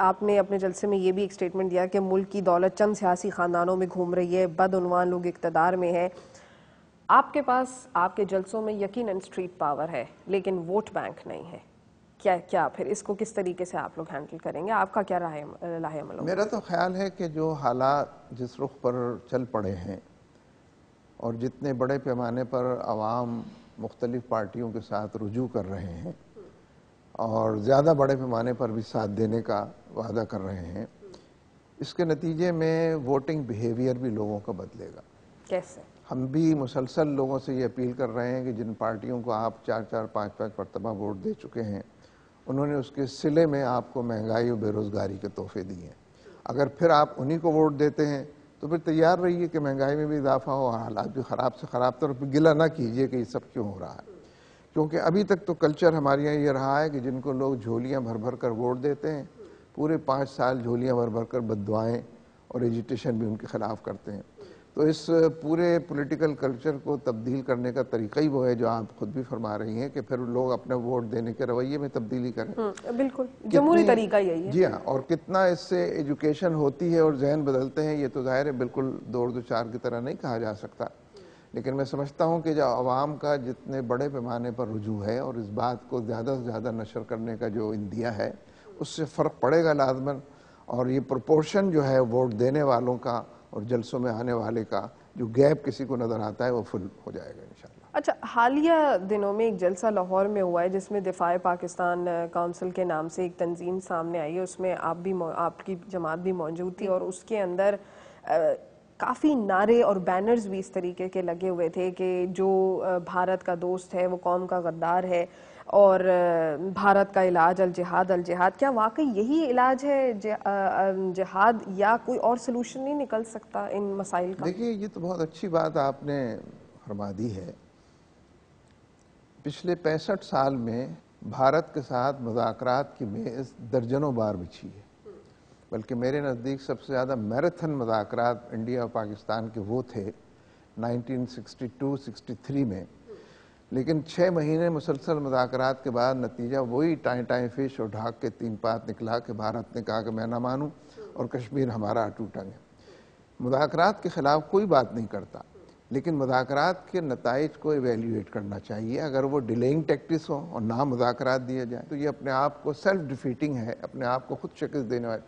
آپ نے اپنے جلسے میں یہ بھی ایک سٹیٹمنٹ دیا کہ ملک کی دولت چند سیاسی خاندانوں میں گھوم رہی ہے، بدعنوان لوگ اقتدار میں ہیں. آپ کے پاس آپ کے جلسوں میں یقیناً اسٹریٹ پاور ہے لیکن ووٹ بینک نہیں ہے. کیا پھر اس کو کس طریقے سے آپ لوگ ہینڈل کریں گے؟ آپ کا کیا راہ عمل ہوگا؟ میرا تو خیال ہے کہ جو حالات جس رخ پر چل پڑے ہیں اور جتنے بڑے پیمانے پر عوام مختلف پارٹیوں کے ساتھ رجوع کر رہے ہیں اور زیادہ بڑے پیمانے پر بھی ساتھ دینے کا وعدہ کر رہے ہیں، اس کے نتیجے میں ووٹنگ بیہیویئر بھی لوگوں کا بدلے گا. کیسے؟ ہم بھی مسلسل لوگوں سے یہ اپیل کر رہے ہیں کہ جن پارٹیوں کو آپ 4 5 مرتبہ ووٹ دے چکے ہیں انہوں نے اس کے صلے میں آپ کو مہنگائی اور بے روزگاری کے تحفے دیے ہیں. اگر پھر آپ انہی کو ووٹ دیتے ہیں تو پھر تیار رہیے کہ مہنگائی میں بھی اضافہ ہو اور حالات بھی خراب سے خراب تر. گلہ نہ کیجئے کہ یہ سب کیوں ہو رہا ہے، کیونکہ ابھی تک تو کلچر ہمارے یہاں یہ رہا ہے کہ جن کو لوگ جھولیاں بھر بھر کر ووٹ دیتے ہیں پورے 5 سال جھولیاں بھر بھر کر بددعائیں اور ایجیٹیشن بھی ان کے خلاف کرتے ہیں. تو اس پورے پولیٹیکل کلچر کو تبدیل کرنے کا طریقہ ہی وہ ہے جو آپ خود بھی فرما رہی ہیں کہ پھر لوگ اپنے ووٹ دینے کے رویے میں تبدیلی کریں. بالکل جمہوری طریقہ یہی ہے. جی ہاں، اور کتنا اس سے ایجوکیشن ہوتی ہے اور ذہن بدلتے ہیں یہ تو ظاہر ہے بالکل دو اور دو چار کی طرح نہیں کہا جا سکتا، لیکن میں سمجھتا ہوں کہ جو عوام کا جتنے بڑے پیمانے پر رجوع ہے اور اس بات کو زیادہ سے زیادہ نشر کرنے کا جو اندیہ ہے اس سے فرق پڑے گا لازماً، اور یہ پروپورشن جو ہے ووٹ دینے والوں کا اور جلسوں میں آنے والے کا جو گیپ کسی کو نظر آتا ہے وہ فل ہو جائے گا انشاءاللہ. اچھا، حالیہ دنوں میں ایک جلسہ لاہور میں ہوا ہے جس میں دفاع پاکستان کونسل کے نام سے ایک تنظیم سامنے آئی ہے. اس میں آپ کی جماعت بھی موجود تھی اور اس کے اندر کافی نعرے اور بینرز بھی اس طریقے کے لگے ہوئے تھے کہ جو بھارت کا دوست ہے وہ قوم کا غدار ہے اور بھارت کا علاج الجہاد الجہاد. کیا واقعی یہی علاج ہے جہاد یا کوئی اور سلوشن نہیں نکل سکتا ان مسائل کا؟ دیکھیے یہ تو بہت اچھی بات آپ نے فرما دی ہے. پچھلے 65 سال میں بھارت کے ساتھ مذاکرات کی میز درجنوں بار بچھی ہے، بلکہ میرے نزدیک سب سے زیادہ میراتھن مذاکرات انڈیا اور پاکستان کے وہ تھے 1962-63 میں. لیکن 6 مہینے مسلسل مذاکرات کے بعد نتیجہ وہی ٹائیں فش اور ڈھاک کے 3 پات نکلا کہ بھارت نے کہا کہ میں نہ مانوں اور کشمیر ہمارا اٹوٹا ہے. مذاکرات کے خلاف کوئی بات نہیں کرتا، لیکن مذاکرات کے نتائج کو ایویلیویٹ کرنا چاہیے. اگر وہ ڈیلیئنگ ٹیکٹس ہو اور نہ مذاکرات دیا جائے تو یہ اپنے آپ کو سیلف ڈیفیٹنگ ہے، اپنے آپ کو خود شکست دینے والی.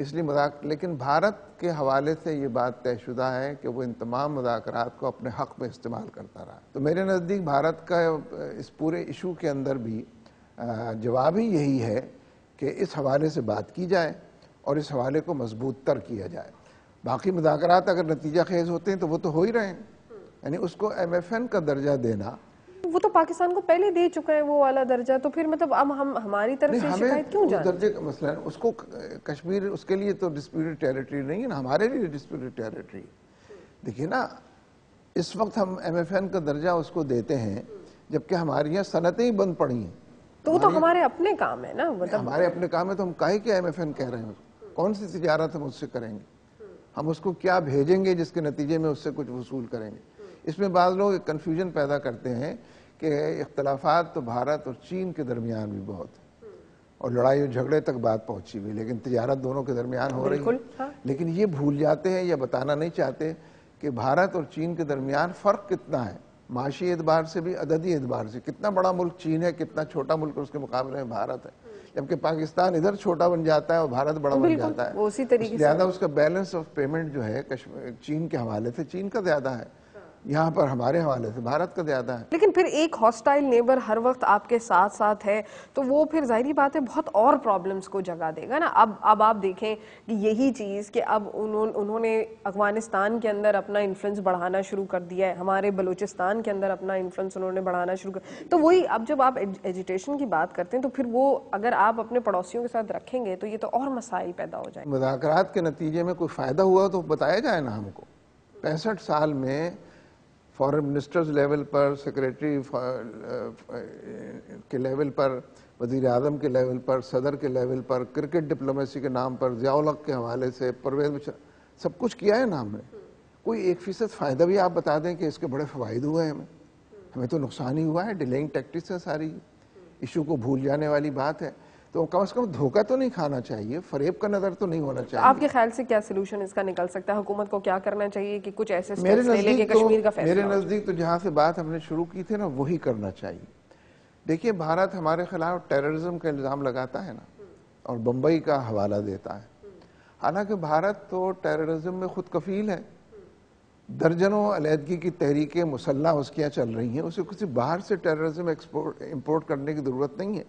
اس لیے لیکن بھارت کے حوالے سے یہ بات طے شدہ ہے کہ وہ ان تمام مذاکرات کو اپنے حق میں استعمال کرتا رہا. تو میرے نزدیک بھارت کا اس پورے ایشو کے اندر بھی جواب ہی یہی ہے کہ اس حوالے سے بات کی جائے اور اس حوالے کو مضبوط تر کیا جائے. باقی مذاکرات اگر نتیجہ خیز ہوتے ہیں تو وہ تو ہو ہی رہے ہیں، یعنی اس کو ایم ایف این کا درجہ دینا. وہ تو پاکستان کو پہلے دے چکا ہے وہ والا درجہ، تو پھر مطلب اب ہماری طرف سے شکایت کیوں جانی؟ درجے کا مسئلہ ہے، اس کو کشمیر اس کے لیے تو ڈسپیوٹڈ ٹیریٹری نہیں ہے نا، ہمارے لیے ڈسپیوٹڈ ٹیریٹری. دیکھیے نا، اس وقت ہم ایم ایف این کا درجہ اس کو دیتے ہیں جبکہ ہماری یہاں صنعتیں ہی بند پڑی ہیں. تو وہ تو ہمارے اپنے کام ہے نا، ہمارے اپنے کام ہے تو ہم کاہے کیا ایم ایف این کہہ رہے ہیں؟ کون سی تجارت ہم اس سے کریں گے؟ ہم اس کو کیا بھیجیں گے جس کے نتیجے میں اس سے کچھ وصول کریں گے؟ اس میں بعض لوگ کنفیوژن پیدا کرتے ہیں کہ اختلافات تو بھارت اور چین کے درمیان بھی بہت ہیں اور لڑائی اور جھگڑے تک بات پہنچی ہوئی، لیکن تجارت دونوں کے درمیان ہو رہی ہے. لیکن یہ بھول جاتے ہیں یا بتانا نہیں چاہتے کہ بھارت اور چین کے درمیان فرق کتنا ہے، معاشی اعتبار سے بھی عددی اعتبار سے. کتنا بڑا ملک چین ہے، کتنا چھوٹا ملک اس کے مقابلے میں بھارت ہے. جبکہ پاکستان ادھر چھوٹا بن جاتا ہے اور بھارت بڑا بن جاتا ہے، اسی طریقے سے زیادہ اس کا بیلنس آف پیمنٹ جو ہے چین کے حوالے سے چین کا زیادہ ہے، یہاں پر ہمارے حوالے سے بھارت کا زیادہ ہے. لیکن پھر ایک ہاسٹائل نیبر ہر وقت آپ کے ساتھ ساتھ ہے تو وہ پھر ظاہری بات ہے بہت اور پرابلمز کو جگہ دے گا نا. اب آپ دیکھیں کہ یہی چیز کہ اب انہوں نے افغانستان کے اندر اپنا انفلوئنس بڑھانا شروع کر دیا ہے، ہمارے بلوچستان کے اندر اپنا انفلوئنس انہوں نے بڑھانا شروع کر، تو وہی اب جب آپ ایجوٹیشن کی بات کرتے ہیں تو پھر وہ اگر آپ اپنے پڑوسیوں کے ساتھ رکھیں گے تو یہ تو اور مسائل پیدا ہو جائیں. مذاکرات کے نتیجے میں کوئی فائدہ ہوا تو بتایا جائے نا ہم کو. 65 سال میں فارن منسٹرز لیول پر، سیکریٹری کے لیول پر، وزیر اعظم کے لیول پر، صدر کے لیول پر، کرکٹ ڈپلومیسی کے نام پر، ضیاء الحق کے حوالے سے، پرویز سب کچھ کیا ہے نا ہم نے. کوئی 1% فائدہ بھی آپ بتا دیں کہ اس کے بڑے فوائد ہوئے ہیں ہمیں تو نقصان ہی ہوا ہے. ڈیلیئنگ ٹیکٹکس ہے ساری، ایشو کو بھول جانے والی بات ہے. تو کم از کم دھوکہ تو نہیں کھانا چاہیے, فریب کا نظر تو نہیں ہونا چاہیے. آپ کے خیال سے کیا سلوشن اس کا نکل سکتا ہے؟ حکومت کو کیا کرنا چاہیے کہ کچھ ایسے سٹیپس لے لے کہ کشمیر کا فیصلہ میرے نزدیک تو جہاں سے بات ہم نے شروع کی تھی نا, وہی کرنا چاہیے. دیکھیے, بھارت ہمارے خلاف ٹیررزم کا الزام لگاتا ہے نا, اور بمبئی کا حوالہ دیتا ہے. حالانکہ بھارت تو ٹیررزم میں خود کفیل ہے. درجنوں علیحدگی کی تحریکیں مسلح اس کی چل رہی ہیں, اسے کسی باہر سے ٹیررزم امپورٹ کرنے کی ضرورت نہیں ہے.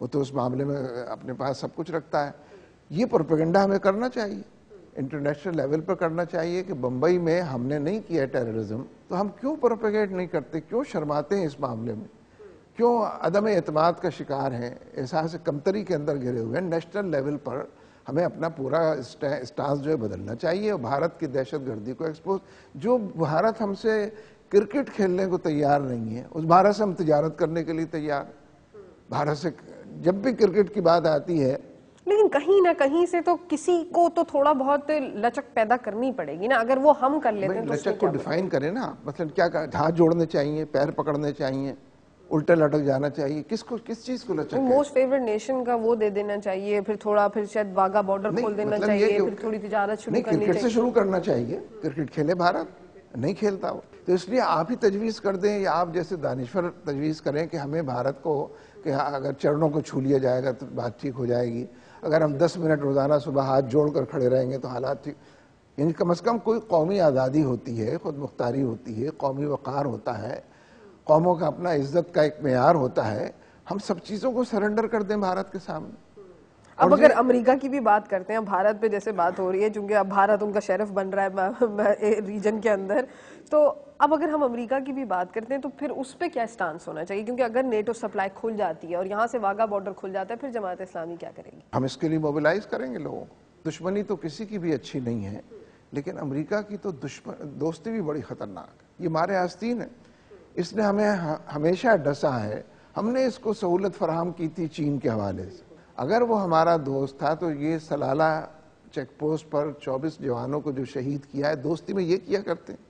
وہ تو اس معاملے میں اپنے پاس سب کچھ رکھتا ہے. یہ پروپیگنڈا ہمیں کرنا چاہیے, انٹرنیشنل لیول پر کرنا چاہیے کہ بمبئی میں ہم نے نہیں کیا ٹیررزم, تو ہم کیوں پروپیگیٹ نہیں کرتے, کیوں شرماتے ہیں اس معاملے میں, کیوں عدم اعتماد کا شکار ہیں, احساس کمتری کے اندر گھرے ہوئے ہیں. نیشنل لیول پر ہمیں اپنا پورا اسٹانس جو ہے بدلنا چاہیے, اور بھارت کی دہشت گردی کو ایکسپوز, جو بھارت ہم سے کرکٹ کھیلنے کو تیار نہیں ہے, اس بھارت سے ہم تجارت کرنے کے لیے تیار. بھارت سے جب بھی کرکٹ کی بات آتی ہے, لیکن کہیں نہ کہیں سے تو کسی کو تو تھوڑا بہت لچک پیدا کرنی پڑے گی نا. اگر وہ ہم کر لیتے ہیں تو لچک کو ڈیفائن کریں نا. مثلا کیا ہاتھ جوڑنے چاہیے, پیر پکڑنے چاہیے, الٹے لٹک جانا چاہیے, کس چیز کو لچک ہے؟ موسٹ فیورٹ نیشن کا وہ دے دینا چاہیے, پھر تھوڑا پھر شاید واگا بارڈر کھول دینا چاہیے, پھر تھوڑی تجارت شروع کرنی چاہیے. کرکٹ سے شروع کرنا چاہیے. کرکٹ کھیلے بھارت, نہیں کھیلتا وہ, تو اس لیے آپ ہی تجویز کر دیں, یا آپ جیسے دانشور تجویز کریں کہ ہمیں بھارت کو, کہ اگر چرنوں کو چھو لیا جائے گا تو بات ٹھیک ہو جائے گی, اگر ہم 10 منٹ روزانہ صبح ہاتھ جوڑ کر کھڑے رہیں گے تو حالات ٹھیک. یعنی کم از کم کوئی قومی آزادی ہوتی ہے, خود مختاری ہوتی ہے, قومی وقار ہوتا ہے, قوموں کا اپنا عزت کا ایک معیار ہوتا ہے. ہم سب چیزوں کو سرنڈر کر دیں بھارت کے سامنے. اب اگر امریکہ کی بھی بات کرتے ہیں, بھارت پہ جیسے بات ہو رہی ہے, چونکہ اب بھارت ان کا شیرف بن رہا ہے ریجن کے اندر, تو اب اگر ہم امریکہ کی بھی بات کرتے ہیں تو پھر اس پہ کیا سٹانس ہونا چاہیے؟ کیونکہ اگر نیٹو سپلائی کھل جاتی ہے اور یہاں سے واگا بارڈر کھل جاتا ہے, پھر جماعت اسلامی کیا کرے گی؟ ہم اس کے لیے موبلائز کریں گے لوگوں کو. دشمنی تو کسی کی بھی اچھی نہیں ہے, لیکن امریکہ کی تو دوستی بھی بڑی خطرناک ہے. یہ مارے آستین ہے, اس نے ہمیں ہمیشہ ڈسا ہے. ہم نے اس کو سہولت فراہم کی تھی چین کے حوالے سے. اگر وہ ہمارا دوست تھا تو یہ سلالہ چیک پوسٹ پر 24 جوانوں کو جو شہید کیا ہے, دوستی میں یہ کیا کرتے ہیں.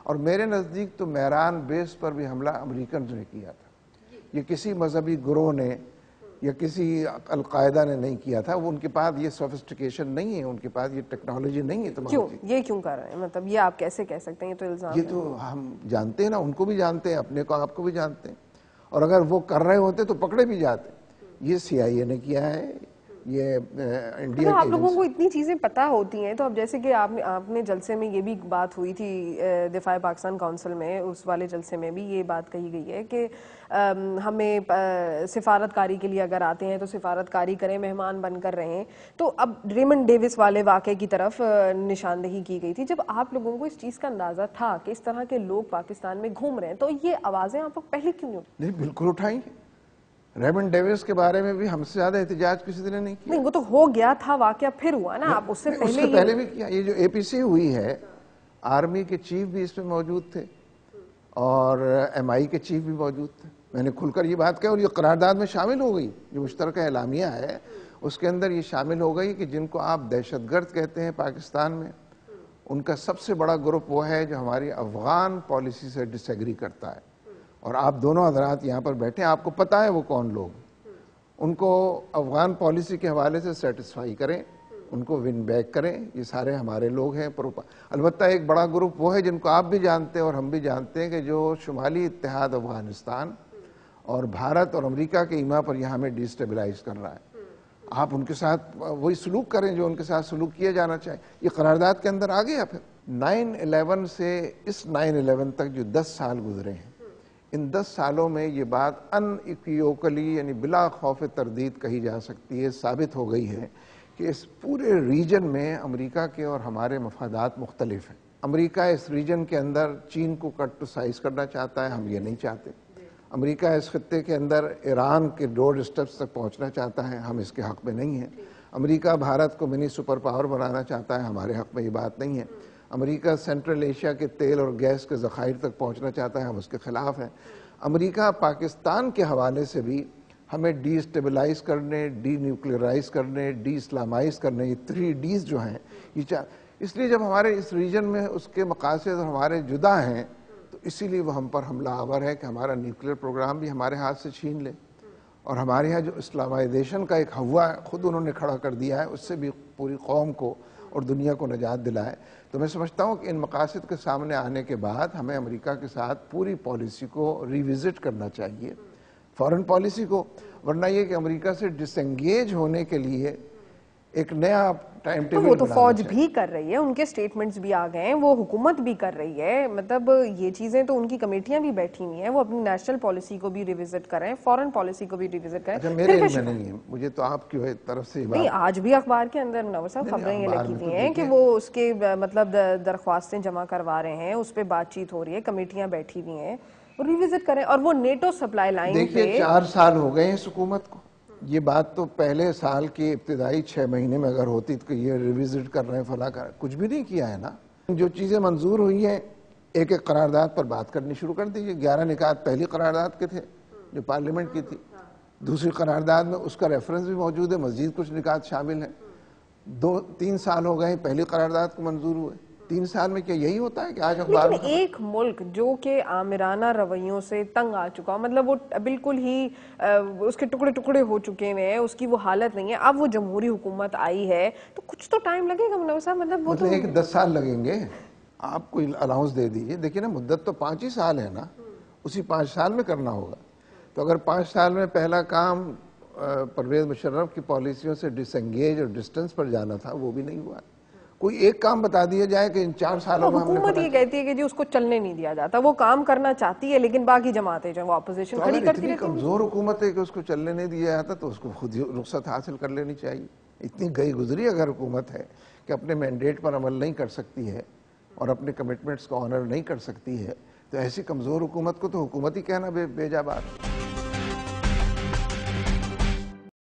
اور میرے نزدیک تو میران بیس پر بھی حملہ امریکنز نے کیا تھا. یہ کسی مذہبی گروہ نے یا کسی القاعدہ نے نہیں کیا تھا. وہ ان کے پاس یہ سوفسٹیکیشن نہیں ہے, ان کے پاس یہ ٹیکنالوجی نہیں ہے. کیوں یہ کیوں کر رہے ہیں؟ مطلب یہ آپ کیسے کہہ سکتے ہیں؟ یہ تو الزام یہ تو ہم جانتے ہیں نا, ان کو بھی جانتے ہیں, اپنے کو آپ کو بھی جانتے ہیں. اور اگر وہ کر رہے ہوتے تو پکڑے بھی جاتے. یہ CIA نے کیا ہے, یہ انڈیا آپ لوگوں کو اتنی چیزیں پتہ ہوتی ہیں. تو اب جیسے کہ آپ نے جلسے میں یہ بھی بات ہوئی تھی دفاع پاکستان کونسل میں, اس والے جلسے میں بھی یہ بات کہی گئی ہے کہ ہمیں سفارت کاری کے لیے اگر آتے ہیں تو سفارت کاری کریں, مہمان بن کر رہیں. تو اب ریمنڈ ڈیوس والے واقعے کی طرف نشاندہی کی گئی تھی. جب آپ لوگوں کو اس چیز کا اندازہ تھا کہ اس طرح کے لوگ پاکستان میں گھوم رہے ہیں, تو یہ آوازیں آپ لوگ پہلے کیوں نہیں بالکل اٹھائیں گے. ریمنڈ ڈیوس کے بارے میں بھی ہم سے زیادہ احتجاج کسی نے نہیں کیا. نہیں, وہ تو ہو گیا تھا واقعہ, پھر ہوا نا. آپ اس سے پہلے بھی کیا. یہ جو APC ہوئی ہے, آرمی کے چیف بھی اس میں موجود تھے اور MI کے چیف بھی موجود تھے. میں نے کھل کر یہ بات کہی, اور یہ قرارداد میں شامل ہو گئی. جو مشترکہ اعلامیہ ہے اس کے اندر یہ شامل ہو گئی کہ جن کو آپ دہشت گرد کہتے ہیں پاکستان میں, ان کا سب سے بڑا گروپ وہ ہے جو ہماری افغان پالیسی سے ڈس ایگری کرتا ہے. اور آپ دونوں حضرات یہاں پر بیٹھے ہیں, آپ کو پتہ ہے وہ کون لوگ. ان کو افغان پالیسی کے حوالے سے سیٹسفائی کریں, ان کو ون بیک کریں. یہ سارے ہمارے لوگ ہیں. البتہ ایک بڑا گروپ وہ ہے جن کو آپ بھی جانتے ہیں اور ہم بھی جانتے ہیں, کہ جو شمالی اتحاد افغانستان اور بھارت اور امریکہ کے ایما پر یہاں ہمیں ڈی اسٹیبلائز کر رہا ہے. آپ ان کے ساتھ وہی سلوک کریں جو ان کے ساتھ سلوک کیا جانا چاہیے. یہ قرارداد کے اندر آ گیا. پھر 9/11 سے اس 9/11 تک جو 10 سال گزرے ہیں, ان 10 سالوں میں یہ بات ان ایکویوکلی یعنی بلا خوف تردید کہی جا سکتی ہے, ثابت ہو گئی ہے کہ اس پورے ریجن میں امریکہ کے اور ہمارے مفادات مختلف ہیں. امریکہ اس ریجن کے اندر چین کو کٹ ٹو سائز کرنا چاہتا ہے, ہم یہ نہیں چاہتے. امریکہ اس خطے کے اندر ایران کے ڈور اسٹیپس تک پہنچنا چاہتا ہے, ہم اس کے حق میں نہیں ہیں. امریکہ بھارت کو منی سپر پاور بنانا چاہتا ہے, ہمارے حق میں یہ بات نہیں ہے. امریکہ سینٹرل ایشیا کے تیل اور گیس کے ذخائر تک پہنچنا چاہتا ہے, ہم اس کے خلاف ہیں. امریکہ پاکستان کے حوالے سے بھی ہمیں ڈی اسٹیبلائز کرنے, ڈی نیوکلیئرائز کرنے, ڈی اسلامائز کرنے, یہ 3 Ds جو ہیں یہ اس لیے جب ہمارے اس ریجن میں اس کے مقاصد ہمارے جدا ہیں تو اسی لیے وہ ہم پر حملہ آور ہے کہ ہمارا نیوکلیئر پروگرام بھی ہمارے ہاتھ سے چھین لے. اور ہمارے یہاں جو اسلامائزیشن کا ایک ہوا خود انہوں نے کھڑا کر دیا ہے، اس سے بھی پوری قوم کو اور دنیا کو نجات دلائے. تو میں سمجھتا ہوں کہ ان مقاصد کے سامنے آنے کے بعد ہمیں امریکہ کے ساتھ پوری پالیسی کو ریوزٹ کرنا چاہیے، فارن پالیسی کو، ورنہ یہ کہ امریکہ سے ڈس انگیج ہونے کے لیے ایک نیا ٹائم ٹیبل. وہ تو فوج بھی کر رہی ہے، ان کے سٹیٹمنٹس بھی آ گئے ہیں، وہ حکومت بھی کر رہی ہے. مطلب یہ چیزیں تو ان کی کمیٹیاں بھی بیٹھی ہوئی ہیں، وہ اپنی نیشنل پالیسی کو بھی ریوزٹ کریں، فارن پالیسی کو بھی ریوزٹ کریں. اچھا میرے علم میں نہیں ہے، مجھے تو آپ کی طرف سے نہیں، آج بھی اخبار کے اندر منور صاحب خبریں یہ لگی ہوئی ہیں کہ وہ اس کے مطلب درخواستیں جمع کروا رہے ہیں، اس پہ بات چیت ہو رہی ہے، کمیٹیاں بیٹھی ہوئی ہیں، وہ ریوزٹ کریں. اور وہ نیٹو سپلائی لائن پہ دیکھیے 4 سال ہو گئے ہیں اس حکومت کو. یہ بات تو پہلے سال کی ابتدائی 6 مہینے میں اگر ہوتی تو یہ ریوزٹ کر رہے ہیں فلاں کر، کچھ بھی نہیں کیا ہے نا. جو چیزیں منظور ہوئی ہیں ایک ایک قرارداد پر بات کرنی شروع کر دیجیے. 11 نکات پہلی قرارداد کے تھے جو پارلیمنٹ کی تھی، دوسری قرارداد میں اس کا ریفرنس بھی موجود ہے، مزید کچھ نکات شامل ہیں. 2-3 سال ہو گئے پہلی قرارداد کو منظور ہوئے. 3 سال میں کیا یہی ہوتا ہے کہ آج اخبار لیکن ایک ملک جو کہ آمرانہ رویوں سے تنگ آ چکا، مطلب وہ بالکل ہی اس کے ٹکڑے ٹکڑے ہو چکے ہیں، اس کی وہ حالت نہیں ہے، اب وہ جمہوری حکومت آئی ہے تو کچھ تو ٹائم لگے گا منور صاحب. مطلب وہ تو ایک 10 سال لگیں گے. آپ کو الاؤنس دے دیجئے. دیکھیں نا مدت تو 5 ہی سال ہے نا، اسی 5 سال میں کرنا ہوگا. تو اگر 5 سال میں پہلا کام پرویز مشرف کی پالیسیوں سے ڈس انگیج اور ڈسٹنس پر جانا تھا، وہ بھی نہیں ہوا. کوئی ایک کام بتا دیا جائے کہ ان 4 سالوں میں ہم نے حکومت یہ کہتی ہے کہ جی اس کو چلنے نہیں دیا جاتا، وہ کام کرنا چاہتی ہے لیکن باقی جماعتیں جو وہ اپوزیشن کھڑی کرتی رہتی ہیں. اتنی کمزور حکومت ہے کہ اس کو چلنے نہیں دیا جاتا تو اس کو خود ہی رخصت حاصل کر لینی چاہیے. اتنی گئی گزری اگر حکومت ہے کہ اپنے مینڈیٹ پر عمل نہیں کر سکتی ہے اور اپنے کمٹمنٹس کو آنر نہیں کر سکتی ہے، تو ایسی کمزور حکومت کو تو حکومت ہی کہنا بے جا بات.